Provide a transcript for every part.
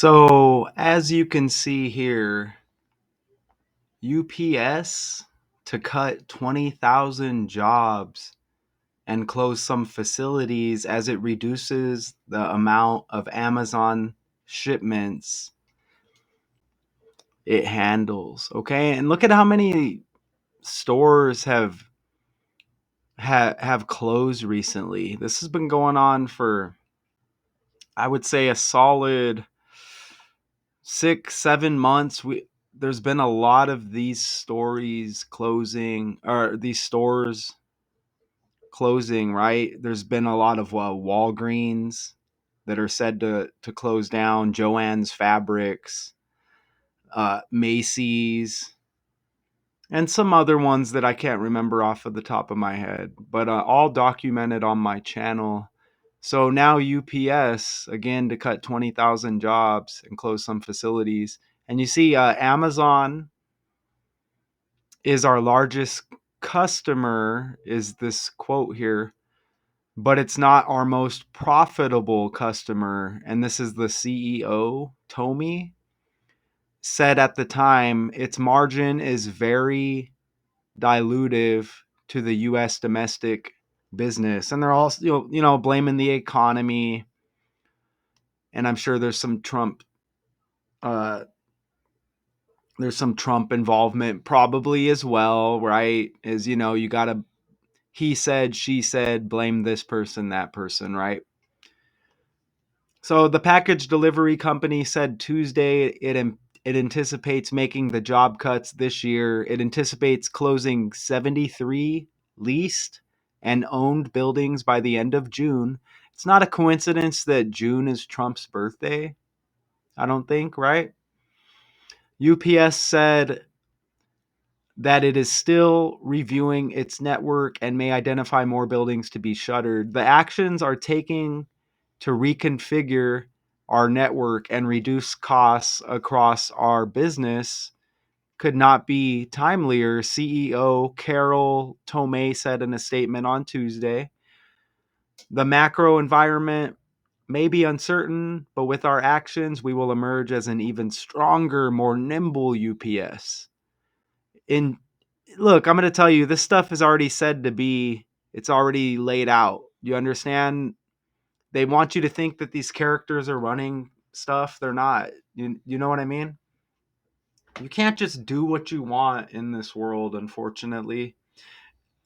So, as you can see here, UPS to cut 20,000 jobs and close some facilities as it reduces the amount of Amazon shipments it handles. Okay, and look at how many stores have closed recently. This has been going on for, I would say, a solid 6 7 months. There's been a lot of these stories closing, or these stores closing, right? There's been a lot of Walgreens that are said to close down, Joann's Fabrics, Macy's, and some other ones that I can't remember off of the top of my head, but all documented on my channel. So now UPS, again, to cut 20,000 jobs and close some facilities. And you see, Amazon is our largest customer, is this quote here, but it's not our most profitable customer. And this is the CEO, Tomi, said at the time its margin is very dilutive to the US domestic business. And they're also, blaming the economy. And I'm sure uh, there's some Trump involvement probably as well, right? Is, you got to, he said, she said, blame this person, that person, right? So the package delivery company said Tuesday it anticipates making the job cuts this year. It anticipates closing 73 leased and owned buildings by the end of June. It's not a coincidence that June is Trump's birthday, I don't think, right? UPS said that it is still reviewing its network and may identify more buildings to be shuttered. The actions are taking to reconfigure our network and reduce costs across our business could not be timelier, CEO Carol Tomei said in a statement on Tuesday. The macro environment may be uncertain, but with our actions, we will emerge as an even stronger, more nimble UPS. In Look, I'm going to tell you, this stuff is already said to be, it's already laid out. You understand? They want you to think that these characters are running stuff. They're not. You know what I mean? You can't just do what you want in this world, unfortunately.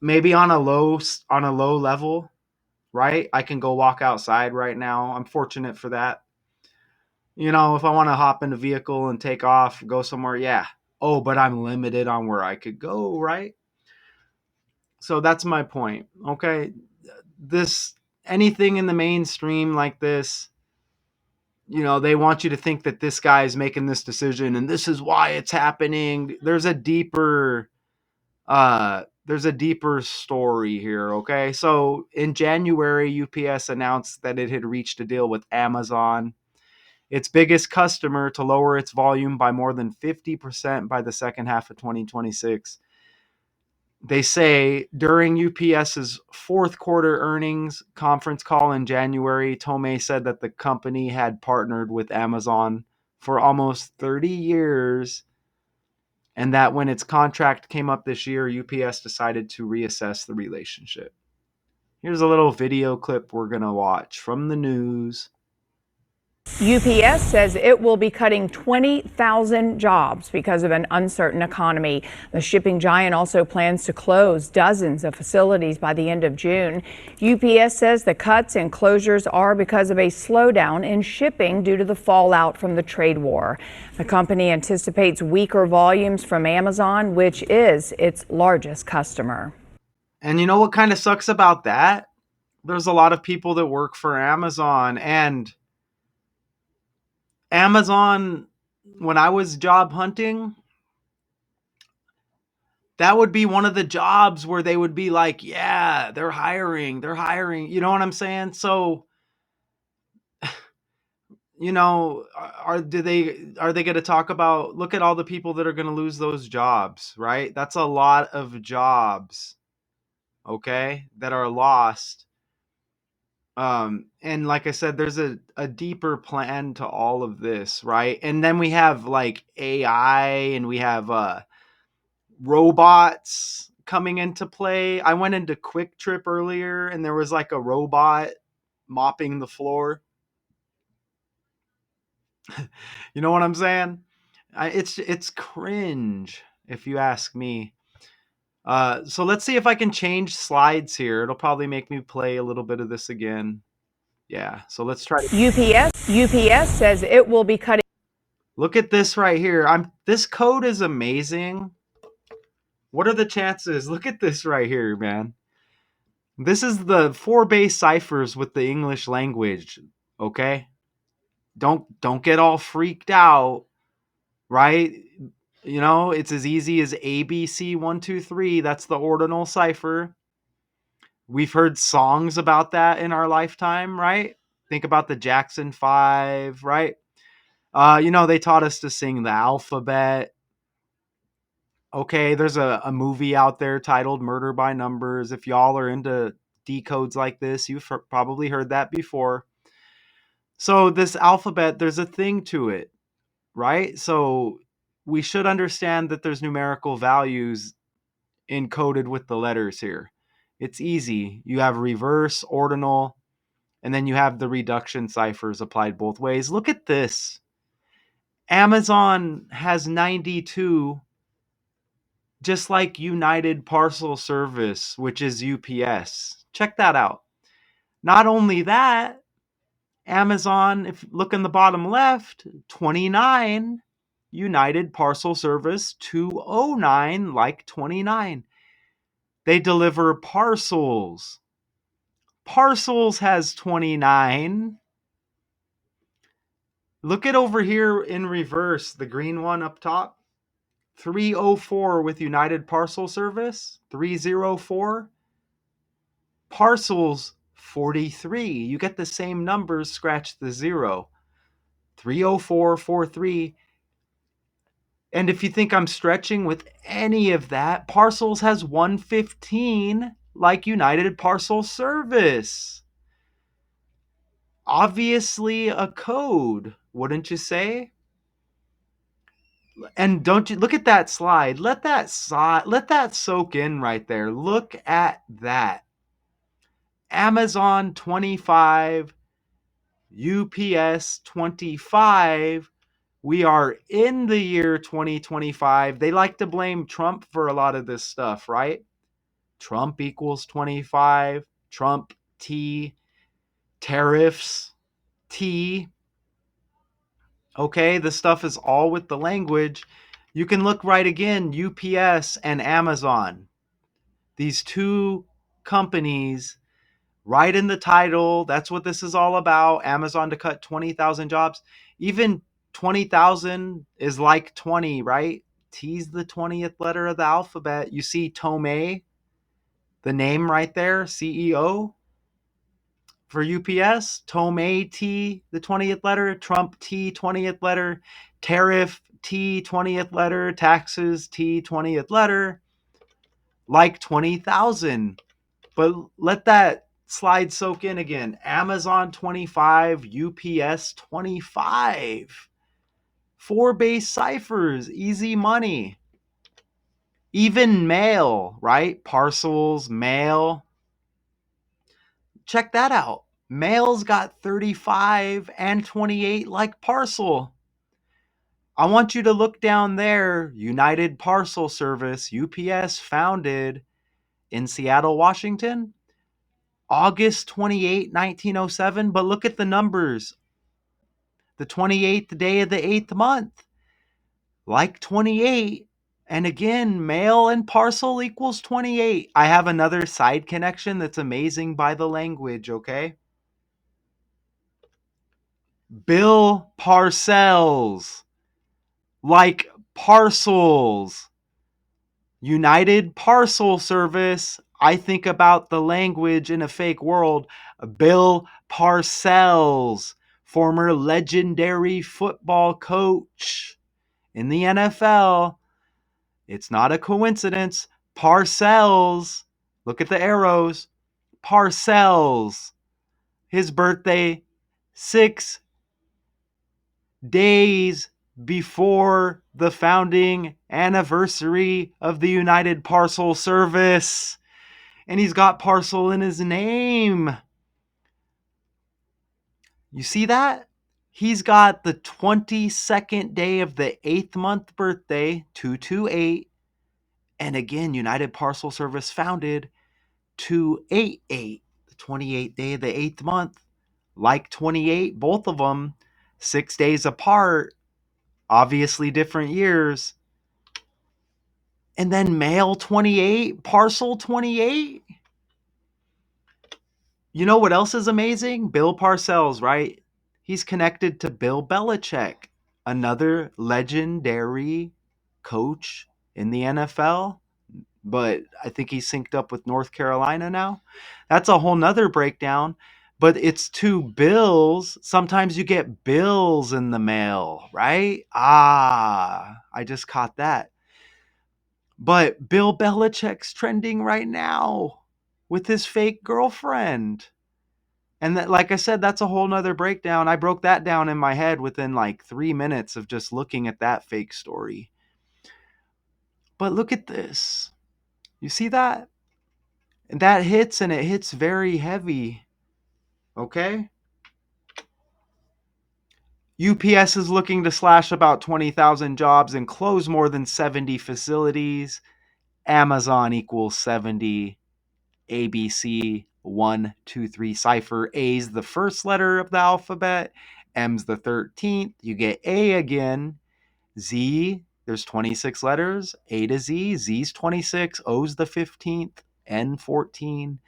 Maybe on a low level, right? I can go walk outside right now. I'm fortunate for that. If I want to hop in a vehicle and take off, go somewhere, yeah. Oh, but I'm limited on where I could go, right? So that's my point. Okay. This Anything in the mainstream like this, they want you to think that this guy is making this decision and this is why it's happening. There's a deeper story here, okay? So in January, UPS announced that it had reached a deal with Amazon, its biggest customer, to lower its volume by more than 50% by the second half of 2026. They say during UPS's fourth quarter earnings conference call in January, Tomei said that the company had partnered with Amazon for almost 30 years and that when its contract came up this year, UPS decided to reassess the relationship. Here's a little video clip we're going to watch from the news. UPS says it will be cutting 20,000 jobs because of an uncertain economy. The shipping giant also plans to close dozens of facilities by the end of June. UPS says the cuts and closures are because of a slowdown in shipping due to the fallout from the trade war. The company anticipates weaker volumes from Amazon, which is its largest customer. And you know what kind of sucks about that? There's a lot of people that work for Amazon, and Amazon, when I was job hunting, that would be one of the jobs where they would be like, yeah, they're hiring. You know what I'm saying? So, are they going to talk about, look at all the people that are going to lose those jobs, right? That's a lot of jobs, okay, that are lost And like I said, there's a deeper plan to all of this, right? And then we have like AI, and we have robots coming into play. I went into Quick Trip earlier, and there was like a robot mopping the floor. You know what I'm saying? It's cringe if you ask me. So let's see if I can change slides here. It'll probably make me play a little bit of this again. Yeah. So let's try to UPS says it will be cutting. look at this right here. This code is amazing. What are the chances? Look at this right here, man. This is the 4 base ciphers with the English language. Okay? Don't get all freaked out, right? You know, it's as easy as ABC123. That's the ordinal cipher. We've heard songs about that in our lifetime, right? Think about the Jackson 5, right? They taught us to sing the alphabet. Okay, there's a movie out there titled Murder by Numbers. If y'all are into decodes like this, you've probably heard that before. So, this alphabet, there's a thing to it, right? So, we should understand that there's numerical values encoded with the letters here. It's easy. You have reverse, ordinal, and then you have the reduction ciphers applied both ways. Look at this. Amazon has 92, just like United Parcel Service, which is UPS. Check that out. Not only that, Amazon, if you look in the bottom left, 29, United Parcel Service 209, like 29. They deliver parcels. Parcels has 29. Look at over here in reverse, the green one up top. 304 with United Parcel Service, 304. Parcels 43. You get the same numbers, scratch the 0. 30443. And if you think I'm stretching with any of that, Parcels has 115 like United Parcel Service. Obviously a code, wouldn't you say? And don't you look at that slide? Let that soak in right there. Look at that. Amazon 25, UPS 25. We are in the year 2025. They like to blame Trump for a lot of this stuff, right? Trump equals 25, Trump T, tariffs T. Okay, this stuff is all with the language. You can look right again, UPS and Amazon. These two companies, right in the title, that's what this is all about. Amazon to cut 20,000 jobs. Even 20,000 is like 20, right? T's the 20th letter of the alphabet. You see Tomei, the name right there, CEO for UPS. Tomei T, the 20th letter. Trump T, 20th letter. Tariff T, 20th letter. Taxes T, 20th letter. Like 20,000. But let that slide soak in again. Amazon 25, UPS 25. 4 base ciphers, easy money. Even mail, right? Parcels, mail. Check that out. Mail's got 35 and 28 like parcel. I want you to look down there. United Parcel Service, UPS, founded in Seattle, Washington. August 28, 1907. But look at the numbers. The 28th day of the 8th month, like 28. And again, mail and parcel equals 28. I have another side connection that's amazing by the language, okay? Bill parcels, like parcels. United Parcel Service, I think about the language in a fake world. Bill Parcells, former legendary football coach in the NFL. It's not a coincidence. Parcells, look at the arrows. Parcells. his birthday 6 days before the founding anniversary of the United Parcel Service. And he's got parcel in his name. You see that? He's got the 22nd day of the 8th month birthday, 228. And again, United Parcel Service founded 288, the 28th day of the 8th month. Like 28, both of them 6 days apart, obviously different years. And then mail 28, parcel 28. You know what else is amazing? Bill Parcells, right? He's connected to Bill Belichick, another legendary coach in the NFL. But I think he's synced up with North Carolina now. That's a whole nother breakdown. But it's two bills. Sometimes you get bills in the mail, right? I just caught that. But Bill Belichick's trending right now with his fake girlfriend. And that, like I said, that's a whole nother breakdown. I broke that down in my head within like 3 minutes of just looking at that fake story. But look at this. You see that? And that hits, and it hits very heavy. Okay? UPS is looking to slash about 20,000 jobs and close more than 70 facilities. Amazon equals 70. ABC 1, 2, 3 cipher. A's the first letter of the alphabet. M's the 13th. You get A again. Z, there's 26 letters. A to Z. Z's 26. O's the 15th. N 14.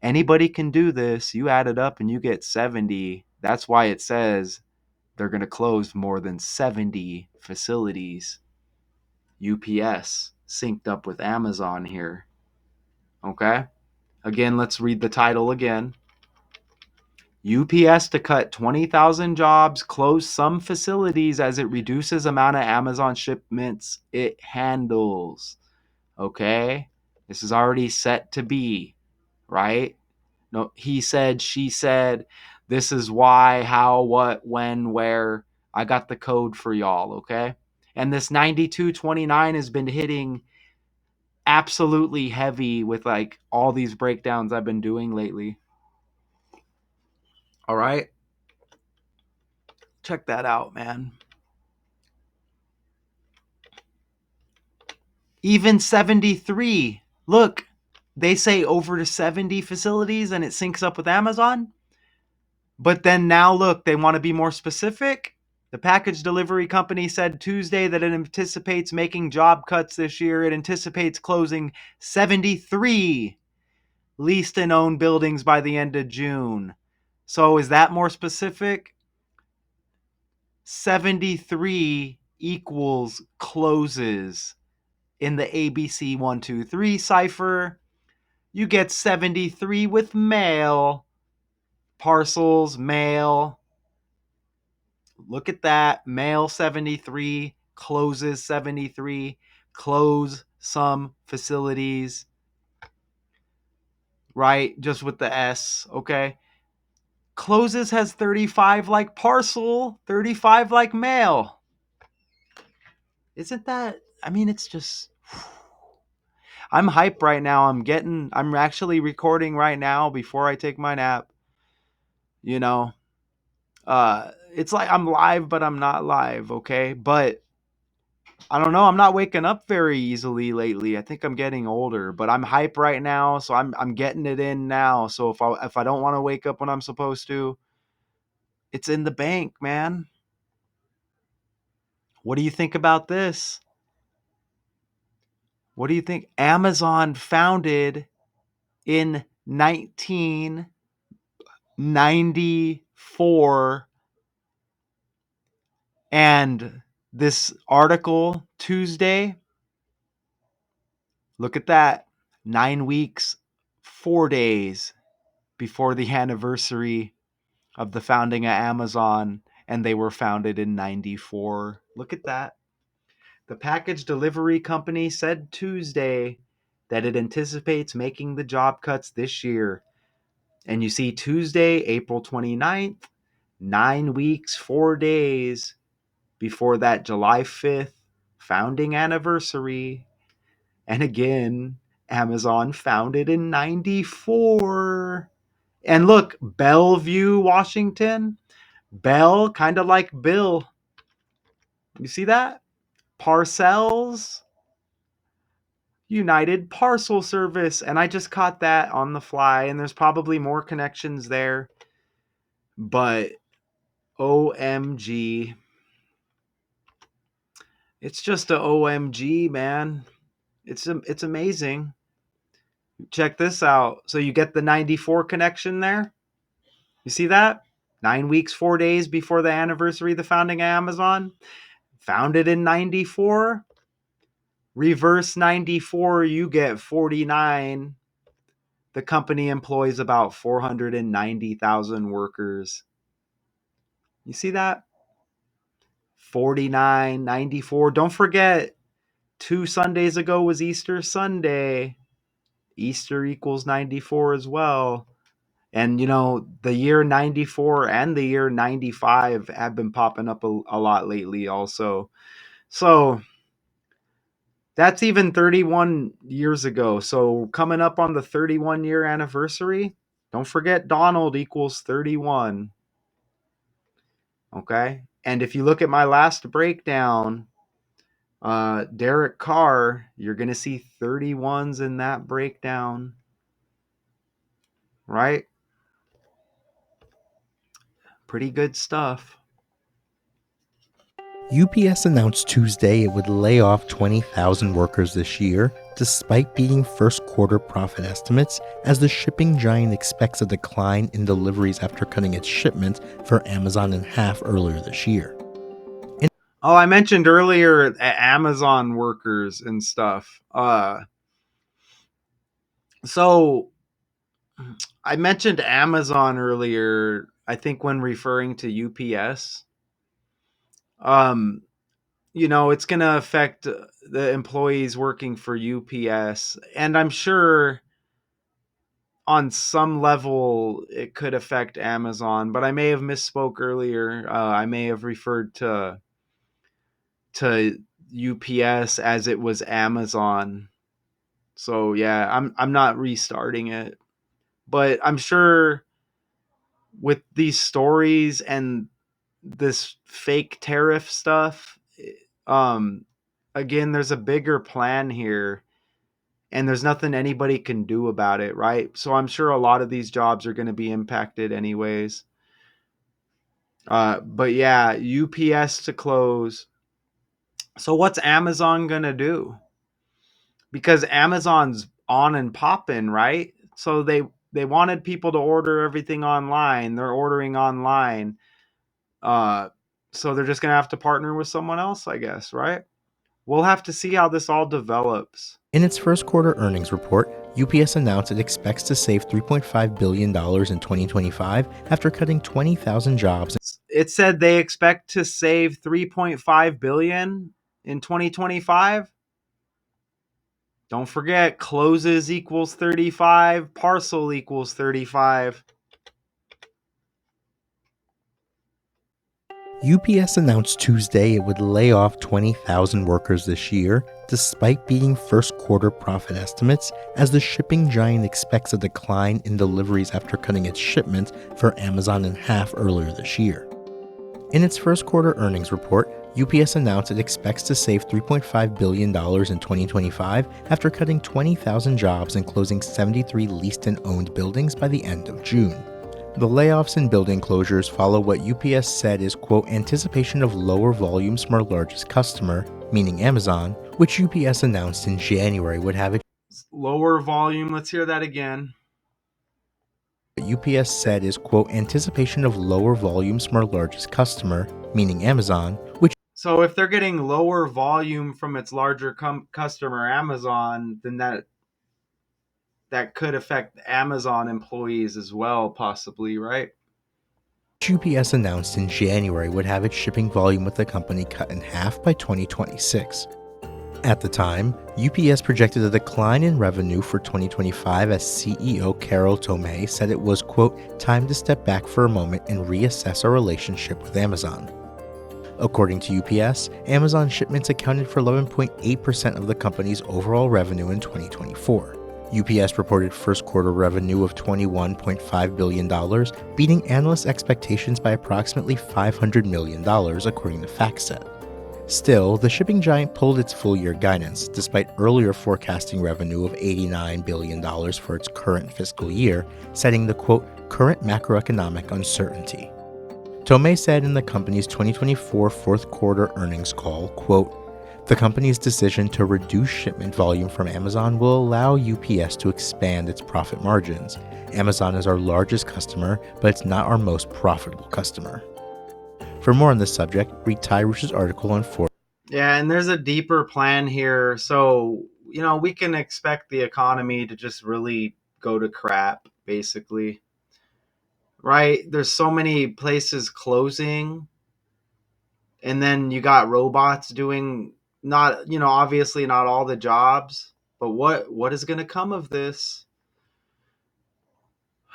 Anybody can do this. You add it up and you get 70. That's why it says they're going to close more than 70 facilities. UPS synced up with Amazon here. Okay? Again, let's read the title again. UPS to cut 20,000 jobs, close some facilities as it reduces amount of Amazon shipments it handles. Okay? This is already set to be, right? No, he said, she said, this is why, how, what, when, where. I got the code for y'all, okay? And this 9229 has been hitting absolutely heavy with like all these breakdowns I've been doing lately. All right? Check that out, man. Even 73. Look, they say over to 70 facilities and it syncs up with Amazon. But then now look, they want to be more specific. The package delivery company said Tuesday that it anticipates making job cuts this year. It anticipates closing 73 leased and owned buildings by the end of June. So is that more specific? 73 equals closes in the ABC 1, 2, 3 cipher. You get 73 with mail, parcels, mail. Look at that. Mail 73, closes 73, close some facilities, right? Just with the S, okay? Closes has 35 like parcel, 35 like mail. Isn't that, I mean, it's just, I'm hype right now. I'm actually recording right now before I take my nap. You know, it's like I'm live, but I'm not live, okay? But I don't know. I'm not waking up very easily lately. I think I'm getting older, but I'm hype right now, so I'm getting it in now. So if I don't want to wake up when I'm supposed to, it's in the bank, man. What do you think about this? What do you think? Amazon founded in 1994, and this article Tuesday, look at that. 9 weeks, 4 days before the anniversary of the founding of Amazon, and they were founded in 94. Look at that. The package delivery company said Tuesday that it anticipates making the job cuts this year. And you see Tuesday, April 29th, 9 weeks, 4 days before that July 5th founding anniversary. And again, Amazon founded in 94. And look, Bellevue, Washington. Bell, kind of like Bill. You see that? Parcells, United Parcel Service. And I just caught that on the fly. And there's probably more connections there. But OMG. It's just a OMG, man. It's amazing. Check this out. So you get the 94 connection there? You see that? 9 weeks, 4 days before the anniversary of the founding of Amazon. Founded in 94. Reverse 94, you get 49. The company employs about 490,000 workers. You see that? 49, 94. Don't forget, 2 Sundays ago was Easter Sunday. Easter equals 94 as well. And, the year 94 and the year 95 have been popping up a lot lately also. So that's even 31 years ago. So coming up on the 31-year anniversary, don't forget Donald equals 31. Okay. And if you look at my last breakdown, Derek Carr, you're going to see 31s in that breakdown. Right? Pretty good stuff. UPS announced Tuesday it would lay off 20,000 workers this year, despite beating first quarter profit estimates, as the shipping giant expects a decline in deliveries after cutting its shipments for Amazon in half earlier this year. Oh, I mentioned earlier Amazon workers and stuff. So I mentioned Amazon earlier, I think when referring to UPS. It's going to affect the employees working for UPS, and I'm sure on some level it could affect Amazon, but I may have misspoke earlier. I may have referred to UPS as it was Amazon. So yeah, I'm not restarting it. But I'm sure with these stories and this fake tariff stuff, um again, there's a bigger plan here, and there's nothing anybody can do about it, right? So I'm sure a lot of these jobs are going to be impacted anyways. But yeah, UPS to close. So what's Amazon going to do? Because Amazon's on and popping, right? So they wanted people to order everything online. They're ordering online. Uh so they're just going to have to partner with someone else, I guess, right? We'll have to see how this all develops. In its first quarter earnings report, UPS announced it expects to save $3.5 billion in 2025 after cutting 20,000 jobs. It said they expect to save 3.5 billion in 2025. Don't forget, closes equals 35, parcel equals 35. UPS announced Tuesday it would lay off 20,000 workers this year, despite beating first quarter profit estimates, as the shipping giant expects a decline in deliveries after cutting its shipments for Amazon in half earlier this year. In its first quarter earnings report, UPS announced it expects to save $3.5 billion in 2025 after cutting 20,000 jobs and closing 73 leased and owned buildings by the end of June. The layoffs and building closures follow what UPS said is, quote, anticipation of lower volumes from our largest customer, meaning Amazon, which UPS announced in January would have its lower volume. Let's hear that again. What UPS said is, quote, anticipation of lower volumes from our largest customer, meaning Amazon, which So if they're getting lower volume from its larger customer Amazon, then that could affect Amazon employees as well, possibly, right? UPS announced in January would have its shipping volume with the company cut in half by 2026. At the time, UPS projected a decline in revenue for 2025 as CEO Carol Tomei said it was, quote, time to step back for a moment and reassess our relationship with Amazon. According to UPS, Amazon shipments accounted for 11.8% of the company's overall revenue in 2024. UPS reported first quarter revenue of $21.5 billion, beating analyst expectations by approximately $500 million, according to FactSet. Still, the shipping giant pulled its full-year guidance, despite earlier forecasting revenue of $89 billion for its current fiscal year, citing the, quote, current macroeconomic uncertainty. Tomei said in the company's 2024 fourth quarter earnings call, quote, the company's decision to reduce shipment volume from Amazon will allow UPS to expand its profit margins. Amazon is our largest customer, but it's not our most profitable customer. For more on this subject, read Ty Rush's article on Forbes. Yeah, and there's a deeper plan here. So, we can expect the economy to just really go to crap, basically. Right? There's so many places closing, and then you got robots doing not, obviously not all the jobs, but what is going to come of this?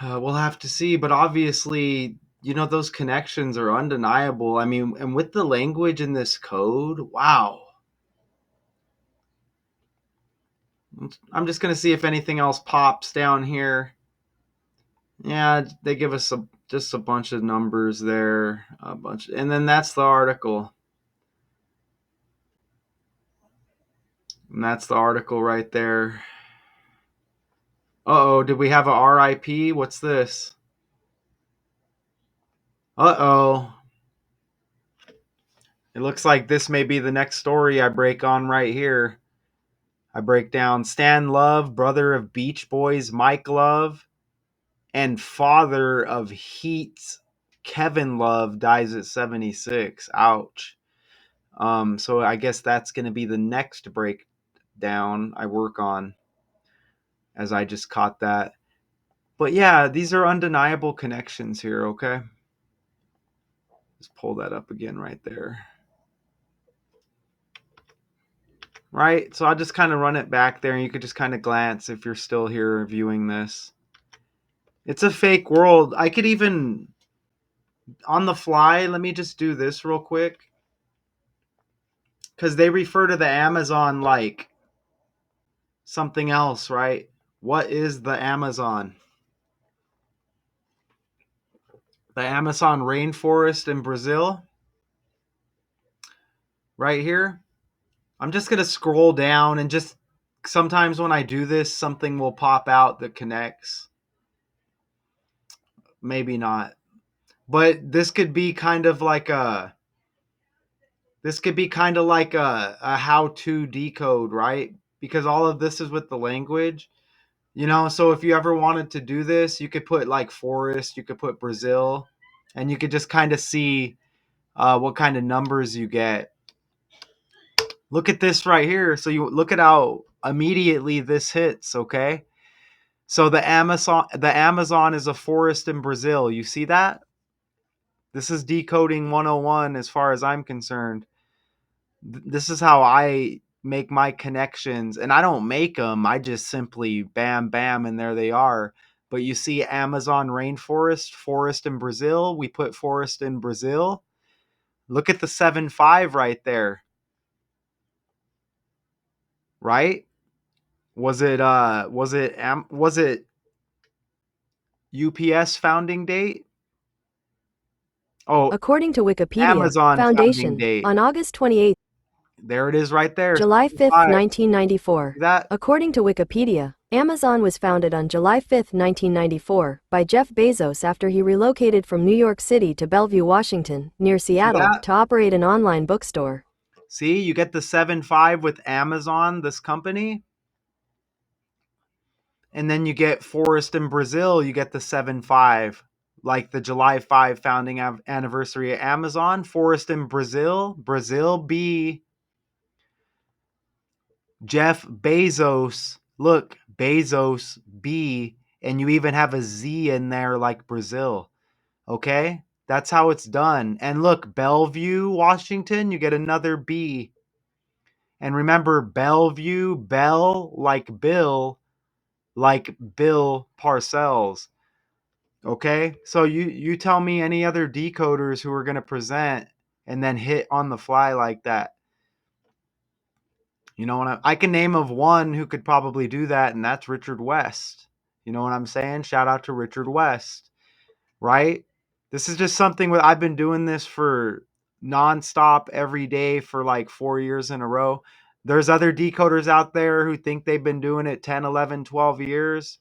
We'll have to see, but obviously, those connections are undeniable. I mean, and with the language in this code, wow. I'm just going to see if anything else pops down here. Yeah, they give us just a bunch of numbers there, and then that's the article. And that's the article right there. Uh-oh, did we have a RIP? What's this? Uh-oh. It looks like this may be the next story I break on right here. I break down Stan Love, brother of Beach Boys Mike Love, and father of Heat's Kevin Love dies at 76. Ouch. So I guess that's going to be the next breakdown I work on, as I just caught that. But yeah, these are undeniable connections here, okay? Just pull that up again right there. Right? So I'll just kind of run it back there, and you could just kind of glance if you're still here viewing this. It's a fake world. I could even, on the fly, let me just do this real quick. Because they refer to the Amazon like something else, right? What is the Amazon? The Amazon rainforest in Brazil? Right here? I'm just going to scroll down, and just sometimes when I do this, something will pop out that connects. Maybe not. But this could be kind of like a how-to decode, right? Because all of this is with the language. So if you ever wanted to do this, you could put like forest, you could put Brazil, and you could just kind of see what kind of numbers you get. Look at this right here. So you look at how immediately this hits, okay? So the Amazon is a forest in Brazil. You see that? This is decoding 101 as far as I'm concerned. This is how I make my connections, and I don't make them. I just simply bam bam and there they are. But you see Amazon rainforest, forest in Brazil, we put forest in Brazil. Look at the 7.5 right there. Right? Was it UPS founding date? Oh, According to Wikipedia Amazon founding Foundation, date. on August 28, There it is right there. July 5, 7.5. See 1994. that? According to Wikipedia, Amazon was founded on July 5, 1994, by Jeff Bezos after he relocated from New York City to Bellevue, Washington, near See Seattle, that? to operate an online bookstore. See, you get the 7.5 with Amazon, this company. And then you get Forest in Brazil, you get the 7.5. Like the July 5 founding anniversary of Amazon. Forest in Brazil. Brazil B. Jeff Bezos. Look, Bezos B. And you even have a Z in there like Brazil. Okay? That's how it's done. And look, Bellevue, Washington, you get another B. And remember, Bellevue, Bell like Bill Parcells. Okay? So you tell me any other decoders who are going to present and then hit on the fly like that. You know what I can name of one who could probably do that, and that's Richard West. You know what I'm saying? Shout out to Richard West, right? This is just something with I've been doing this for nonstop every day for like 4 years in a row. There's other decoders out there who think they've been doing it 10, 11, 12 years.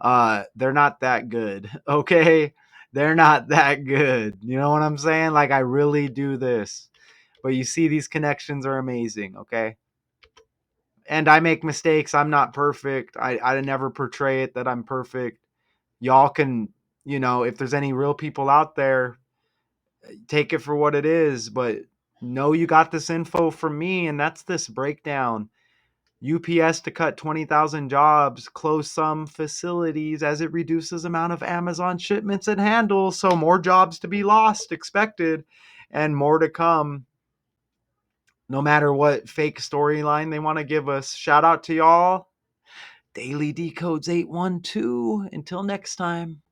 They're not that good. Okay. They're not that good. You know what I'm saying? Like, I really do this, but you see, these connections are amazing. Okay. And I make mistakes. I'm not perfect. I never portray it that I'm perfect. Y'all can, if there's any real people out there, take it for what it is, but know you got this info from me, and that's this breakdown. UPS to cut 20,000 jobs, close some facilities as it reduces amount of Amazon shipments it handles. So more jobs to be lost expected and more to come. No matter what fake storyline they want to give us. Shout out to y'all. Daily Decodes 812. Until next time.